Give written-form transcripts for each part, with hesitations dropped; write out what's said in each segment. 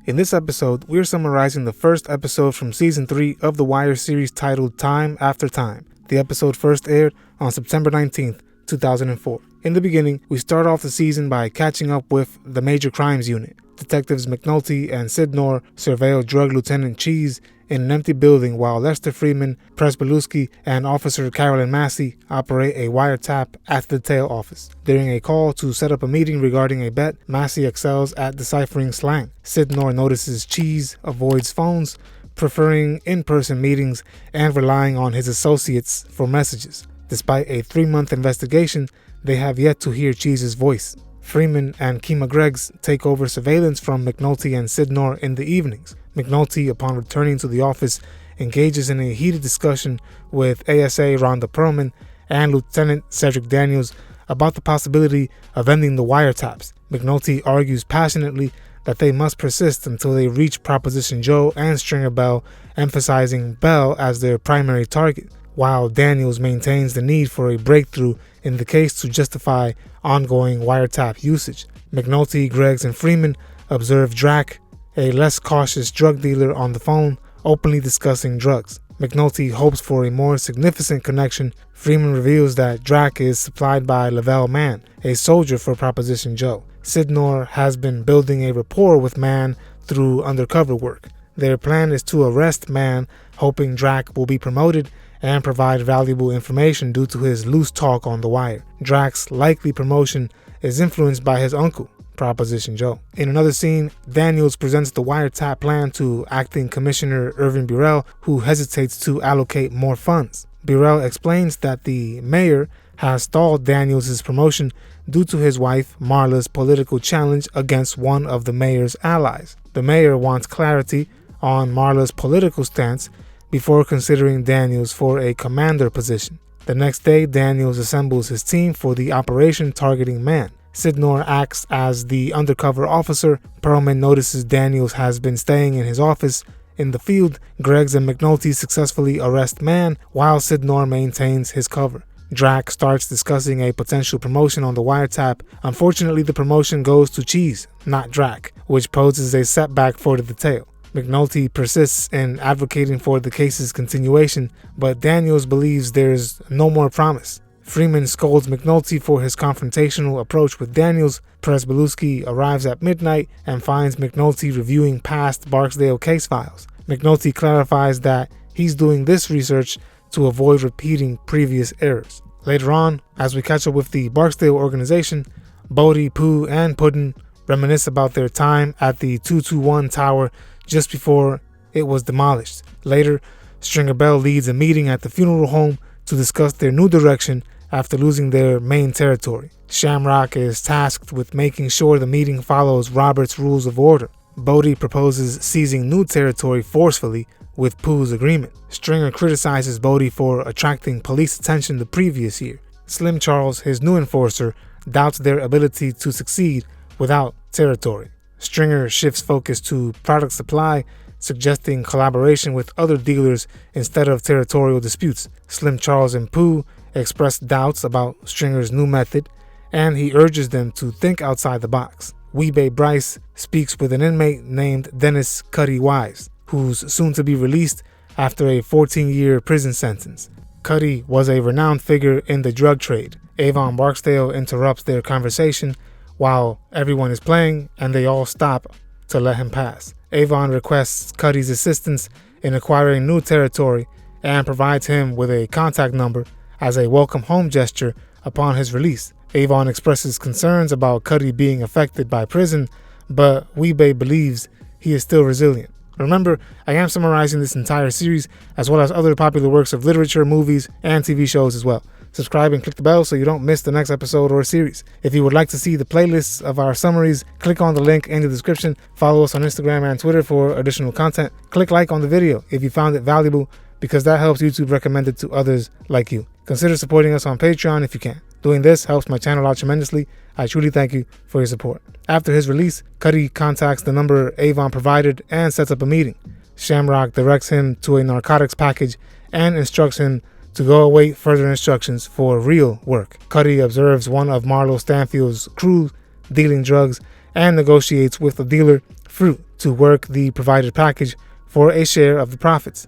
In this episode, we're summarizing the first episode from Season 3 of the Wire series titled Time After Time. The episode first aired on September 19th, 2004. In the beginning, we start off the season by catching up with the Major Crimes Unit. Detectives McNulty and Sidnor surveil Drug Lieutenant Cheese in an empty building while Lester Freeman, Presbeluski, and Officer Carolyn Massey operate a wiretap at the detail office. During a call to set up a meeting regarding a bet, Massey excels at deciphering slang. Sidnor notices Cheese avoids phones, preferring in-person meetings and relying on his associates for messages. Despite a 3-month investigation, they have yet to hear Cheese's voice. Freeman and Kima Greggs take over surveillance from McNulty and Sidnor in the evenings. McNulty, upon returning to the office, engages in a heated discussion with ASA Rhonda Perlman and Lieutenant Cedric Daniels about the possibility of ending the wiretaps. McNulty argues passionately that they must persist until they reach Proposition Joe and Stringer Bell, emphasizing Bell as their primary target, while Daniels maintains the need for a breakthrough in the case to justify ongoing wiretap usage. McNulty, Greggs, and Freeman observe Drac, a less cautious drug dealer, on the phone, openly discussing drugs. McNulty hopes for a more significant connection. Freeman reveals that Drac is supplied by Lavelle Mann, a soldier for Proposition Joe. Sidnor has been building a rapport with Mann through undercover work. Their plan is to arrest Mann, hoping Drac will be promoted and provide valuable information due to his loose talk on the wire. Drac's likely promotion is influenced by his uncle, Proposition Joe. In another scene, Daniels presents the wiretap plan to Acting Commissioner Irvin Burrell, who hesitates to allocate more funds. Burrell explains that the mayor has stalled Daniels' promotion due to his wife Marla's political challenge against one of the mayor's allies. The mayor wants clarity on Marla's political stance before considering Daniels for a commander position. The next day, Daniels assembles his team for the operation targeting Mann. Sidnor acts as the undercover officer. Perlman notices Daniels has been staying in his office. In the field, Greggs and McNulty successfully arrest Mann while Sidnor maintains his cover. Drac starts discussing a potential promotion on the wiretap. Unfortunately, the promotion goes to Cheese, not Drac, which poses a setback for the detail. McNulty persists in advocating for the case's continuation, but Daniels believes there's no more promise. Freeman scolds McNulty for his confrontational approach with Daniels. Presbeluski arrives at midnight and finds McNulty reviewing past Barksdale case files. McNulty clarifies that he's doing this research to avoid repeating previous errors. Later on, as we catch up with the Barksdale organization, Bodie, Pooh, and Puddin' reminisce about their time at the 221 Tower just before it was demolished. Later, Stringer Bell leads a meeting at the funeral home to discuss their new direction after losing their main territory. Shamrock is tasked with making sure the meeting follows Robert's rules of order. Bodie proposes seizing new territory forcefully with Pooh's agreement. Stringer criticizes Bodie for attracting police attention the previous year. Slim Charles, his new enforcer, doubts their ability to succeed without territory. Stringer shifts focus to product supply, suggesting collaboration with other dealers instead of territorial disputes. Slim Charles and Pooh express doubts about Stringer's new method, and he urges them to think outside the box. Weebay Bryce speaks with an inmate named Dennis Cutty Wise, who's soon to be released after a 14-year prison sentence. Cutty was a renowned figure in the drug trade. Avon Barksdale interrupts their conversation while everyone is playing, and they all stop to let him pass. Avon requests Cutty's assistance in acquiring new territory and provides him with a contact number as a welcome home gesture upon his release. Avon expresses concerns about Cutty being affected by prison, but Weebay believes he is still resilient. Remember, I am summarizing this entire series as well as other popular works of literature, movies, and TV shows as well. Subscribe and click the bell so you don't miss the next episode or series. If you would like to see the playlists of our summaries, click on the link in the description. Follow us on Instagram and Twitter for additional content. Click like on the video if you found it valuable, because that helps YouTube recommend it to others like you. Consider supporting us on Patreon if you can. Doing this helps my channel out tremendously. I truly thank you for your support. After his release, Cutty contacts the number Avon provided and sets up a meeting. Shamrock directs him to a narcotics package and instructs him to go await further instructions for real work. Cutty observes one of Marlo Stanfield's crew dealing drugs and negotiates with the dealer, Fruit, to work the provided package for a share of the profits.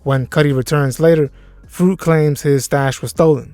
When Cutty returns later, Fruit claims his stash was stolen.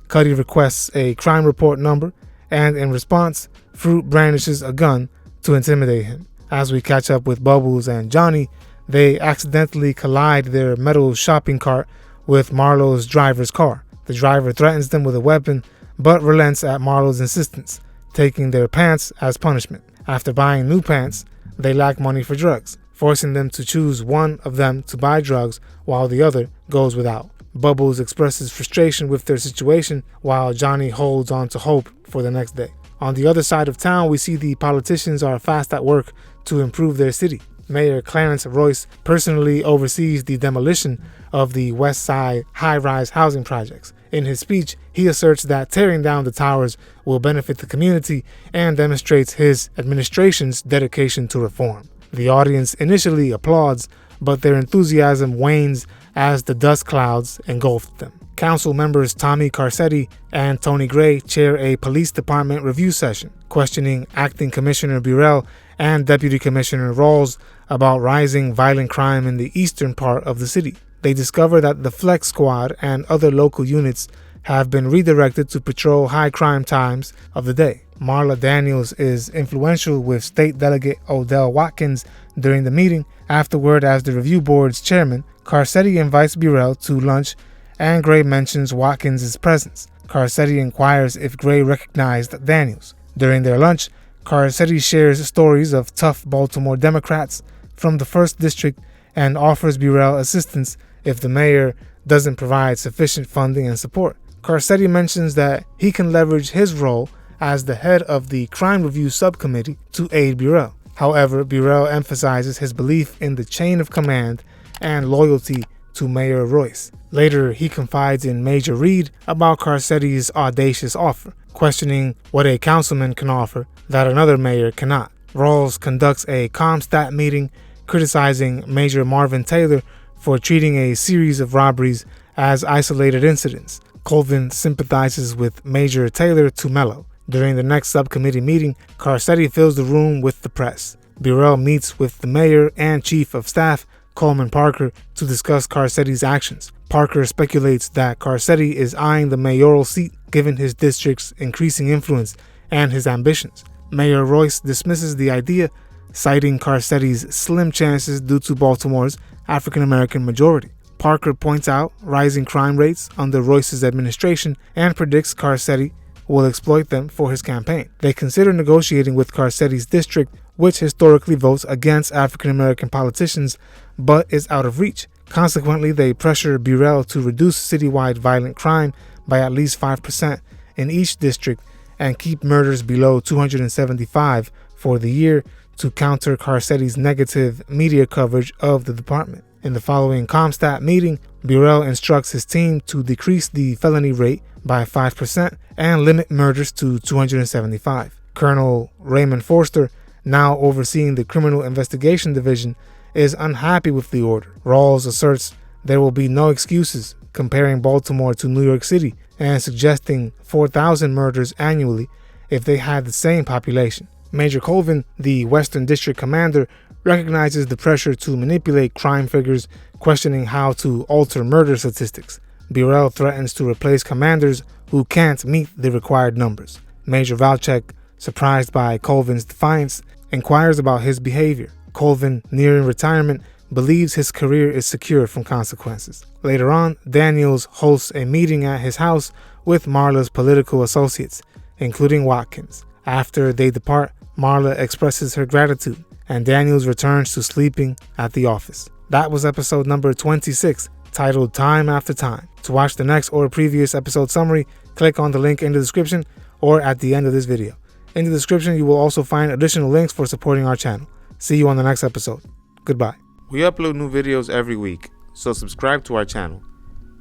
Cutty requests a crime report number, and in response, Fruit brandishes a gun to intimidate him. As we catch up with Bubbles and Johnny, they accidentally collide their metal shopping cart with Marlo's driver's car. The driver threatens them with a weapon, but relents at Marlo's insistence, taking their pants as punishment. After buying new pants, they lack money for drugs, forcing them to choose one of them to buy drugs while the other goes without. Bubbles expresses frustration with their situation, while Johnny holds on to hope for the next day. On the other side of town, we see the politicians are fast at work to improve their city. Mayor Clarence Royce personally oversees the demolition of the West Side high-rise housing projects. In his speech, he asserts that tearing down the towers will benefit the community and demonstrates his administration's dedication to reform. The audience initially applauds, but their enthusiasm wanes as the dust clouds engulf them. Council members Tommy Carcetti and Tony Gray chair a police department review session, questioning Acting Commissioner Burrell and Deputy Commissioner Rawls about rising violent crime in the eastern part of the city. They discover that the Flex Squad and other local units have been redirected to patrol high crime times of the day. Marla Daniels is influential with State Delegate Odell Watkins during the meeting. Afterward, as the review board's chairman, Carcetti invites Burrell to lunch, and Gray mentions Watkins' presence. Carcetti inquires if Gray recognized Daniels. During their lunch, Carcetti shares stories of tough Baltimore Democrats from the 1st District and offers Burrell assistance if the mayor doesn't provide sufficient funding and support. Carcetti mentions that he can leverage his role as the head of the Crime Review Subcommittee to aid Burrell. However, Burrell emphasizes his belief in the chain of command and loyalty to Mayor Royce. Later, he confides in Major Reed about Carcetti's audacious offer, questioning what a councilman can offer that another mayor cannot. Rawls conducts a Comstat meeting criticizing Major Marvin Taylor for treating a series of robberies as isolated incidents. Colvin sympathizes with Major Taylor to mellow. During the next subcommittee meeting, Carcetti fills the room with the press. Burrell meets with the mayor and chief of staff, Coleman Parker, to discuss Carcetti's actions. Parker speculates that Carcetti is eyeing the mayoral seat given his district's increasing influence and his ambitions. Mayor Royce dismisses the idea, citing Carcetti's slim chances due to Baltimore's African-American majority. Parker points out rising crime rates under Royce's administration and predicts Carcetti will exploit them for his campaign. They consider negotiating with Carcetti's district, which historically votes against African-American politicians but is out of reach. Consequently, they pressure Burrell to reduce citywide violent crime by at least 5% in each district and keep murders below 275 for the year to counter Carcetti's negative media coverage of the department. In the following Comstat meeting, Burrell instructs his team to decrease the felony rate by 5% and limit murders to 275. Colonel Raymond Forster, now overseeing the Criminal Investigation Division, is unhappy with the order. Rawls asserts there will be no excuses, comparing Baltimore to New York City and suggesting 4,000 murders annually if they had the same population. Major Colvin, the Western District Commander, recognizes the pressure to manipulate crime figures, questioning how to alter murder statistics. Burrell threatens to replace commanders who can't meet the required numbers. Major Valchek, surprised by Colvin's defiance, inquires about his behavior. Colvin, nearing retirement, believes his career is secure from consequences. Later on, Daniels hosts a meeting at his house with Marla's political associates, including Watkins. After they depart, Marla expresses her gratitude, and Daniels returns to sleeping at the office. That was episode number 26, titled Time After Time. To watch the next or previous episode summary, click on the link in the description or at the end of this video. In the description, you will also find additional links for supporting our channel. See you on the next episode. Goodbye. We upload new videos every week, so subscribe to our channel.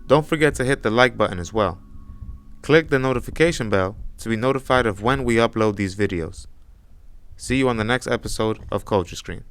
Don't forget to hit the like button as well. Click the notification bell to be notified of when we upload these videos. See you on the next episode of Culture Screen.